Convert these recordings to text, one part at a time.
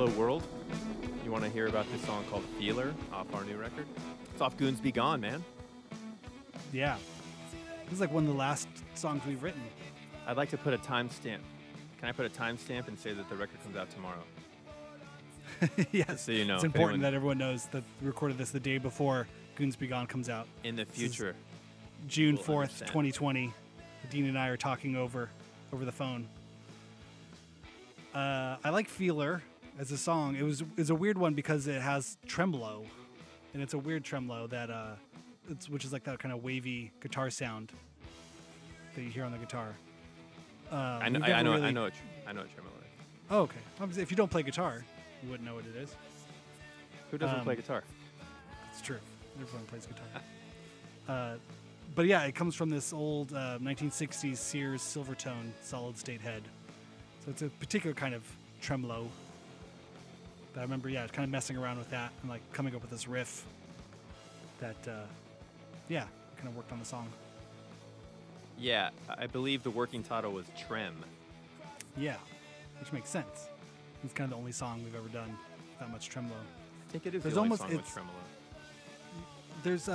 Hello World. You want to hear about this song called Feeler off our new record? It's off Goons Be Gone, man. Yeah. This is like one of the last songs we've written. I'd like to put a timestamp. Can I put a timestamp and say that the record comes out tomorrow? Yes. So you know, it's important that everyone knows that we recorded this the day before Goons Be Gone comes out. In the future. June 4th, 2020. Dean and I are talking over the phone. I like Feeler as a song. It's a weird one because it has tremolo, and it's a weird tremolo that which is like that kind of wavy guitar sound that you hear on the guitar. I know what tremolo is. Oh, okay. Obviously, if you don't play guitar, you wouldn't know what it is. Who doesn't play guitar? It's true. Everyone plays guitar. But yeah, it comes from this old 1960s Sears Silvertone solid state head. So it's a particular kind of tremolo. But I remember, kind of messing around with that and like coming up with this riff that, kind of worked on the song. Yeah, I believe the working title was Trem. Yeah, which makes sense. It's kind of the only song we've ever done that much tremolo. I think it is the only song with tremolo. There's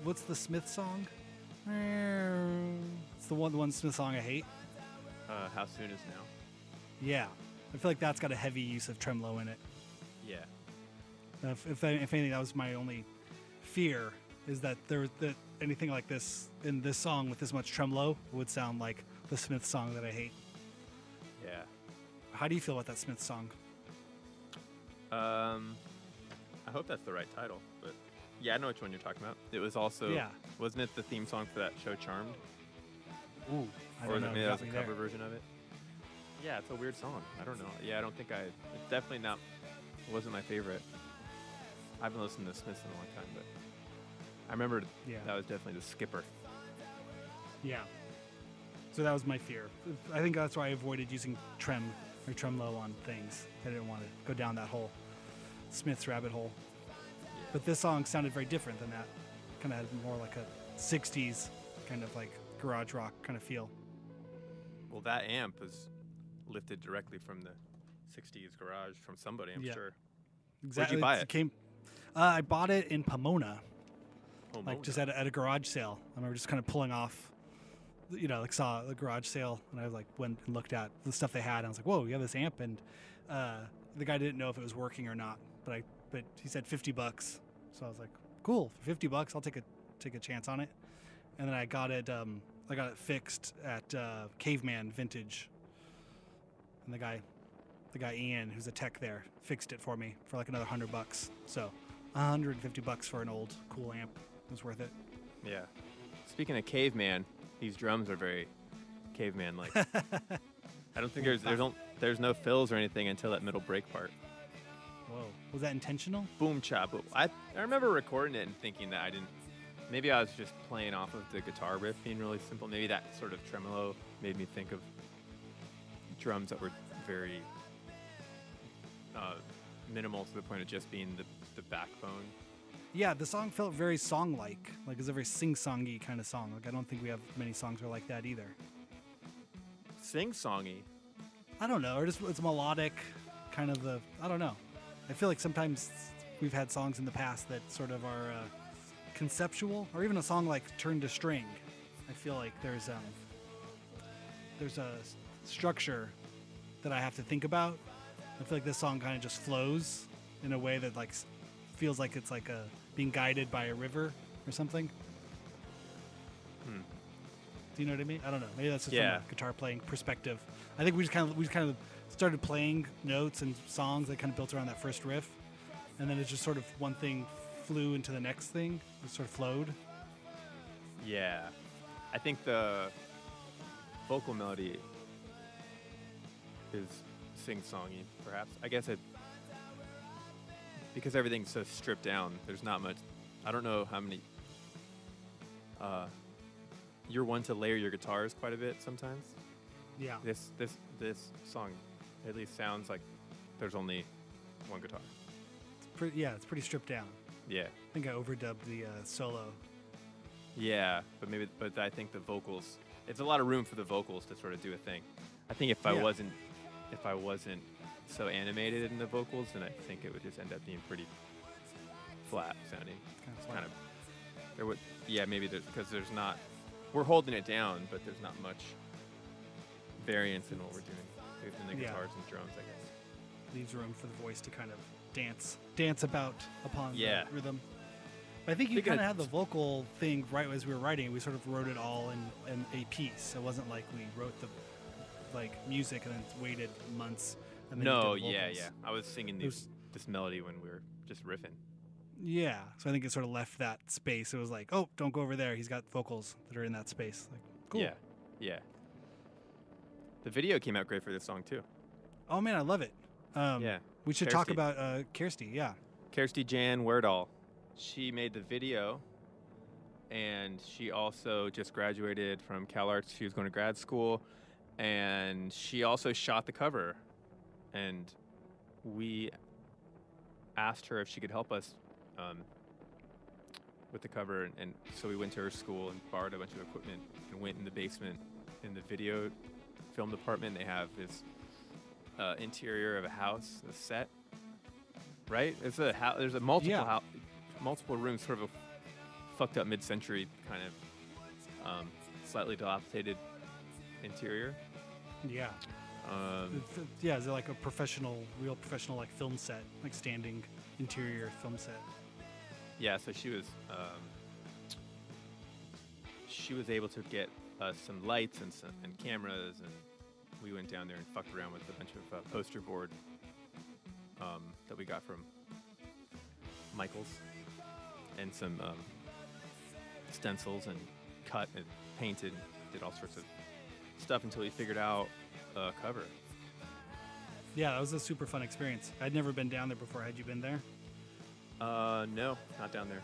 what's the Smith song? It's the one Smith song I hate. How Soon Is Now. Yeah, I feel like that's got a heavy use of tremolo in it. Yeah. If anything, that was my only fear, is that anything like this in this song with this much tremolo would sound like the Smith song that I hate. Yeah. How do you feel about that Smith song? I hope that's the right title, but yeah, I know which one you're talking about. It was also, wasn't it the theme song for that show Charmed? Ooh, I don't know. Maybe that was a cover version of it. Yeah, it's a weird song. I don't know. Yeah, it's definitely not, it wasn't my favorite. I haven't listened to Smiths in a long time, but I remember that was definitely the skipper. Yeah. So that was my fear. I think that's why I avoided using trem or tremolo on things. I didn't want to go down that whole Smith's rabbit hole. Yeah. But this song sounded very different than that. Kind of had more like a 60s kind of like garage rock kind of feel. Well, that amp was lifted directly from the 60s garage from somebody, I'm sure. Exactly. Where'd you buy it? I bought it in Pomona. Like just at a garage sale. I remember just kind of pulling off, saw the garage sale, and I went and looked at the stuff they had, and I was like, whoa, you have this amp? And the guy didn't know if it was working or not, but he said $50. So I was like, cool, for $50, I'll take a chance on it. And then I got it fixed at Caveman Vintage. And the guy Ian, who's a tech there, fixed it for me for like another $100. So $150 for an old cool amp was worth it. Yeah. Speaking of Caveman, these drums are very Caveman-like. I don't think there's no fills or anything until that middle break part. Whoa, was that intentional? Boom chop. I remember recording it and thinking that maybe I was just playing off of the guitar riff being really simple. Maybe that sort of tremolo made me think of drums that were very minimal to the point of just being the backbone. Yeah, the song felt very song-like. Like it's a very sing-songy kind of song. Like I don't think we have many songs that are like that either. Sing-songy? I don't know. Or just it's melodic, kind of I don't know. I feel like sometimes we've had songs in the past that sort of are conceptual, or even a song like Turn to String. I feel like there's a structure that I have to think about. I feel like this song kind of just flows in a way that like feels like it's like being guided by a river or something. Do you know what I mean? I don't know. Maybe that's just from a guitar playing perspective. I think we just kind of started playing notes and songs that kind of built around that first riff, and then it's just sort of one thing flew into the next thing. It sort of flowed. Yeah, I think the vocal melody is sing-songy, perhaps. I guess because everything's so stripped down, there's not much. I don't know how many. You're one to layer your guitars quite a bit sometimes. Yeah. This song at least sounds like there's only one guitar. It's pretty stripped down. Yeah. I think I overdubbed the solo. Yeah, but I think the vocals. It's a lot of room for the vocals to sort of do a thing. I think if I wasn't so animated in the vocals, then I think it would just end up being pretty flat sounding. It's kind of there would maybe because there's not we're holding it down, but there's not much variance in what we're doing in the guitars and drums, I guess. Leaves room for the voice to kind of dance about upon the rhythm. But I think you kind of had the vocal thing right as we were writing. We sort of wrote it all in a piece. It wasn't like we wrote the music and then waited months. And then I was singing this melody when we were just riffing. Yeah, so I think it sort of left that space. It was like, oh, don't go over there. He's got vocals that are in that space. Like, cool. Yeah. The video came out great for this song too. Oh man, I love it. We should talk about Kirsty. Yeah, Kirsty Jan Werdahl. She made the video, and she also just graduated from CalArts. She was going to grad school, and she also shot the cover. And we asked her if she could help us with the cover, and so we went to her school and borrowed a bunch of equipment and went in the basement in the video film department. They have this interior of a house, a set, right? It's a house. There's a multiple rooms, sort of a fucked up mid-century kind of slightly dilapidated interior. Yeah. Is it like a real professional like film set, like standing interior film set? Yeah, so she was able to get us some lights and cameras, and we went down there and fucked around with a bunch of poster board that we got from Michael's, and some stencils, and cut and painted, and did all sorts of stuff until we figured out a cover. Yeah, that was a super fun experience. I'd never been down there before. Had you been there? No, not down there.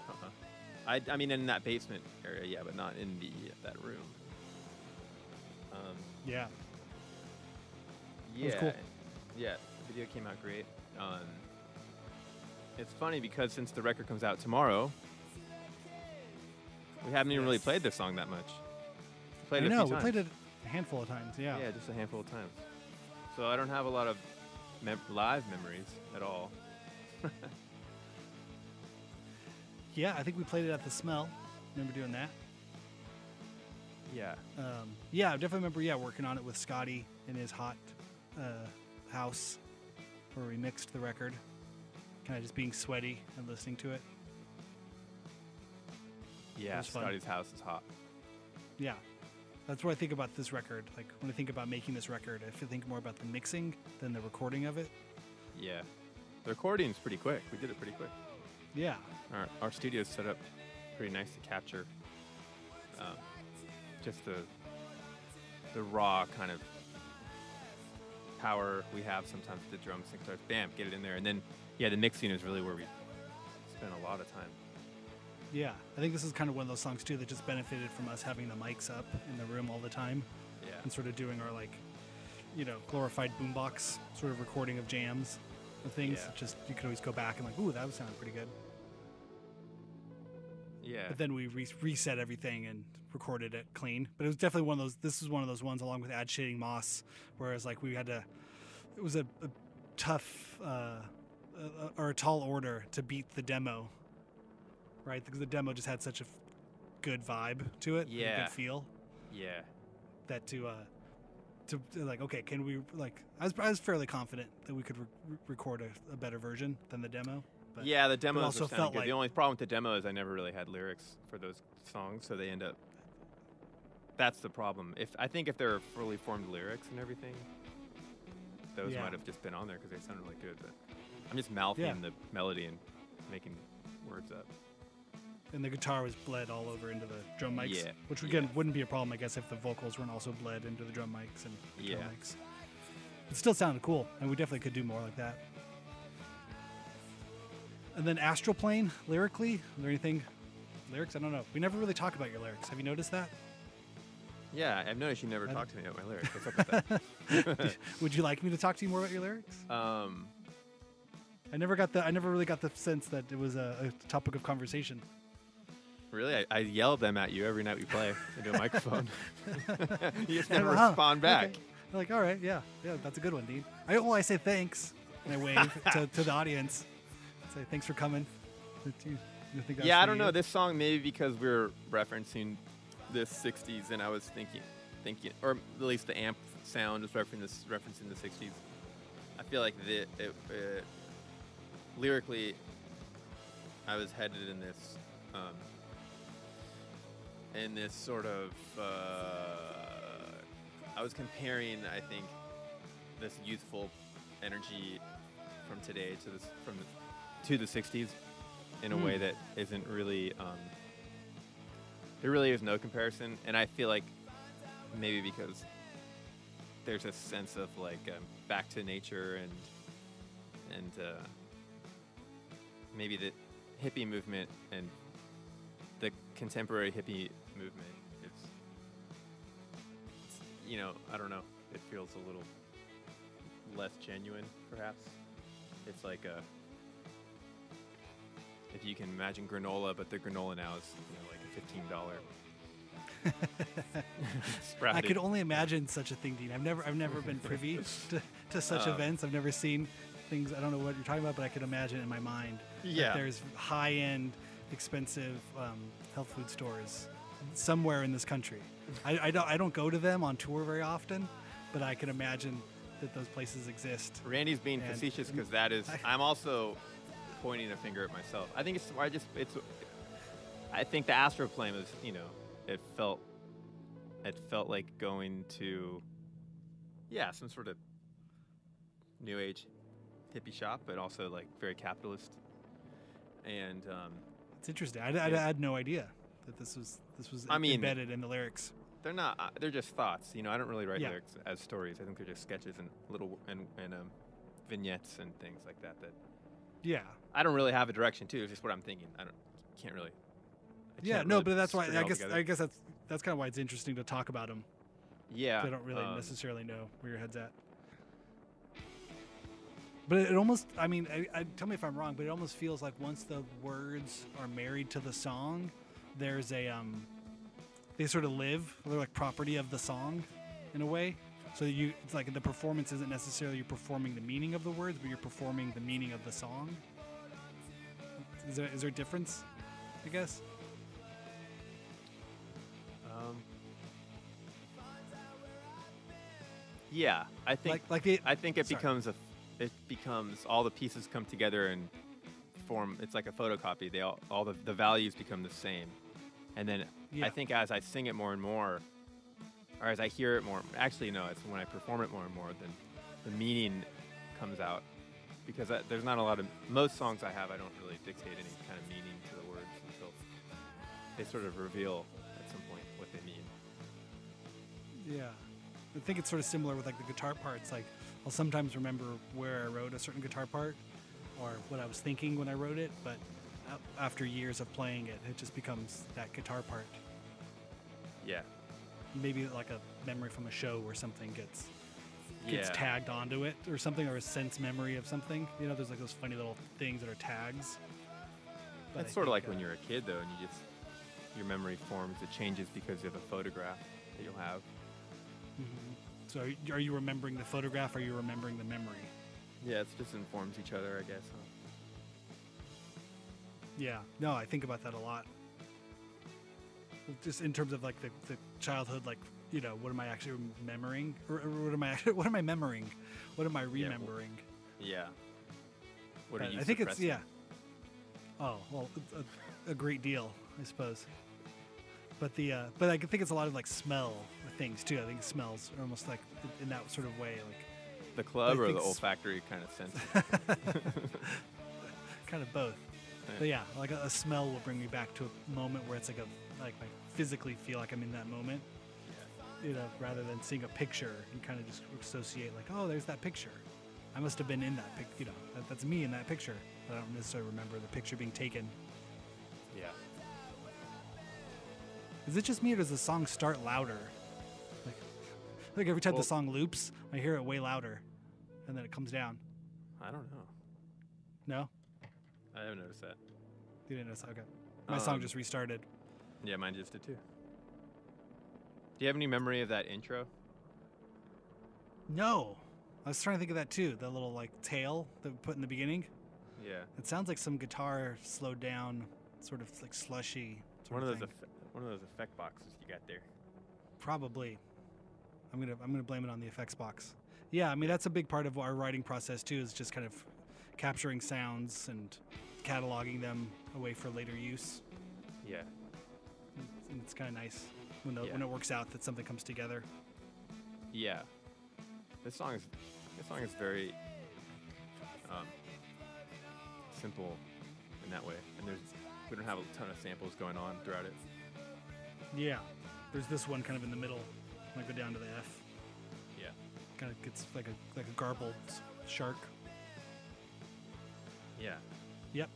I mean, in that basement area, yeah, but not in that room. Yeah. Yeah. That was cool. Yeah, the video came out great. It's funny because since the record comes out tomorrow, we haven't even really played this song that much. We played it a few times. We played it a handful of times, yeah. Yeah, just a handful of times. So I don't have a lot of live memories at all. Yeah, I think we played it at the Smell. Remember doing that? Yeah. I definitely remember, working on it with Scotty in his hot house where we mixed the record. Kind of just being sweaty and listening to it. Yeah, Scotty's house is hot. Yeah. That's what I think about this record. Like, when I think about making this record, I think more about the mixing than the recording of it. Yeah. The recording's pretty quick. We did it pretty quick. Yeah. Our studio's set up pretty nice to capture just the raw kind of power we have sometimes with the drums and guitars. Bam, get it in there. And then, the mixing is really where we spend a lot of time. Yeah, I think this is kind of one of those songs, too, that just benefited from us having the mics up in the room all the time. Yeah. And sort of doing our, glorified boombox sort of recording of jams and things. Yeah. Just, you could always go back and ooh, that was sounding pretty good. Yeah. But then we reset everything and recorded it clean. But it was definitely this was one of those ones along with Add Shading Moss, whereas we had to, it was a tough, or a tall order to beat the demo. Right, because the demo just had such a good vibe to it, a good feel. Yeah. That okay, can we I was fairly confident that we could record a better version than the demo. But yeah, the demos also felt good. The only problem with the demo is I never really had lyrics for those songs, so they end up. That's the problem. I think if there were fully formed lyrics and everything, those might have just been on there because they sounded really good. But I'm just mouthing the melody and making words up. And the guitar was bled all over into the drum mics, which again wouldn't be a problem, I guess, if the vocals weren't also bled into the drum mics and drum mics. It still sounded cool, and we definitely could do more like that. And then Astral Plane, lyrically, is there anything? Lyrics? I don't know. We never really talk about your lyrics. Have you noticed that? Yeah, I've noticed you never talk to me about my lyrics. What's up with that? Would you like me to talk to you more about your lyrics? I never really got the sense that it was a topic of conversation. Really? I yell them at you every night we play into a microphone. You just never respond back. Okay. I'm like, all right, yeah, that's a good one, Dean. I say thanks, and I wave to the audience. Say thanks for coming. You think yeah, I don't know. This song, maybe because we're referencing the 60s, and I was thinking, or at least the amp sound was referencing the 60s. I feel like lyrically, I was headed in this sort of. I was comparing, I think, this youthful energy from today to the 60s in a way that isn't really. There really is no comparison, and I feel like maybe because there's a sense of like back to nature and maybe the hippie movement and the contemporary hippie movement is, I don't know, it feels a little less genuine perhaps. It's like if you can imagine granola, but the granola now is like a $15 I could only imagine such a thing, Dean. I've never been privy to such events. I've never seen things. I don't know what you're talking about, but I could imagine in my mind that there's high-end, expensive health food stores somewhere in this country. I don't go to them on tour very often, but I can imagine that those places exist. Randy's being facetious because that is. I'm also pointing a finger at myself. I think I think the Astroplane was, it felt like going to, some sort of new age hippie shop, but also like very capitalist. And it's interesting. I had no idea that this was embedded in the lyrics. They're not. They're just thoughts. I don't really write lyrics as stories. I think they're just sketches and little and vignettes and things like that. Yeah. I don't really have a direction too. It's just what I'm thinking. Can't really. But that's why I guess that's kind of why it's interesting to talk about them. Yeah. I don't really necessarily know where your head's at. But it almost, I tell me if I'm wrong, but it almost feels like once the words are married to the song, there's they sort of live. They're like property of the song, in a way. So it's like the performance isn't necessarily you're performing the meaning of the words, but you're performing the meaning of the song. Is there a difference, I guess? Yeah, I think it becomes all the pieces come together and form. It's like a photocopy. All the values become the same, and then I think as I sing it more and more, or as I hear it more, actually no, it's when I perform it more and more, then the meaning comes out. Because there's not a lot of most songs I have. I don't really dictate any kind of meaning to the words until they sort of reveal at some point what they mean. Yeah. I think it's sort of similar with like the guitar parts. Like I'll sometimes remember where I wrote a certain guitar part or what I was thinking when I wrote it, but after years of playing it, it just becomes that guitar part. Yeah. Maybe like a memory from a show where something gets tagged onto it or something, or a sense memory of something. There's like those funny little things that are tags. But that's sort of like when you're a kid though, and your memory forms, it changes because you have a photograph that you'll have. Mm-hmm. So are you remembering the photograph, or are you remembering the memory? Yeah, it just informs each other, I guess. Huh? Yeah, no, I think about that a lot. Just in terms of like the childhood, like, what am I actually remembering? Or what am I memorying? What am I remembering? Yeah. What are you I think suppressing? It's, oh, well, a great deal, I suppose. But but I think it's a lot of like smell things too. I think smells are almost like in that sort of way, like the club or the olfactory kind of sense. Kind of both. Yeah. But yeah, like a smell will bring me back to a moment where it's like I physically feel like I'm in that moment. Yeah. Rather than seeing a picture and kind of just associate like, oh, there's that picture. I must have been in that picture. That's me in that picture. But I don't necessarily remember the picture being taken. Yeah. Is it just me, or does the song start louder? Like every time the song loops, I hear it way louder, and then it comes down. I don't know. No? I haven't noticed that. You didn't notice? Okay. My song just restarted. Yeah, mine just did too. Do you have any memory of that intro? No. I was trying to think of that too. The little like tail that we put in the beginning. Yeah. It sounds like some guitar slowed down, sort of like slushy. One of those effect boxes you got there. Probably. I'm gonna blame it on the effects box. Yeah, I mean that's a big part of our writing process too, is just kind of capturing sounds and cataloging them away for later use. Yeah. And it's kind of nice when it works out that something comes together. Yeah. This song is very simple in that way, and we don't have a ton of samples going on throughout it. Yeah, there's this one kind of in the middle. When I go down to the F. Yeah. Kind of gets like a garbled shark. Yeah. Yep.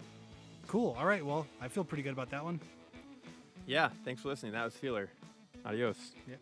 Cool. All right. Well, I feel pretty good about that one. Yeah. Thanks for listening. That was Feeler. Adios. Yep.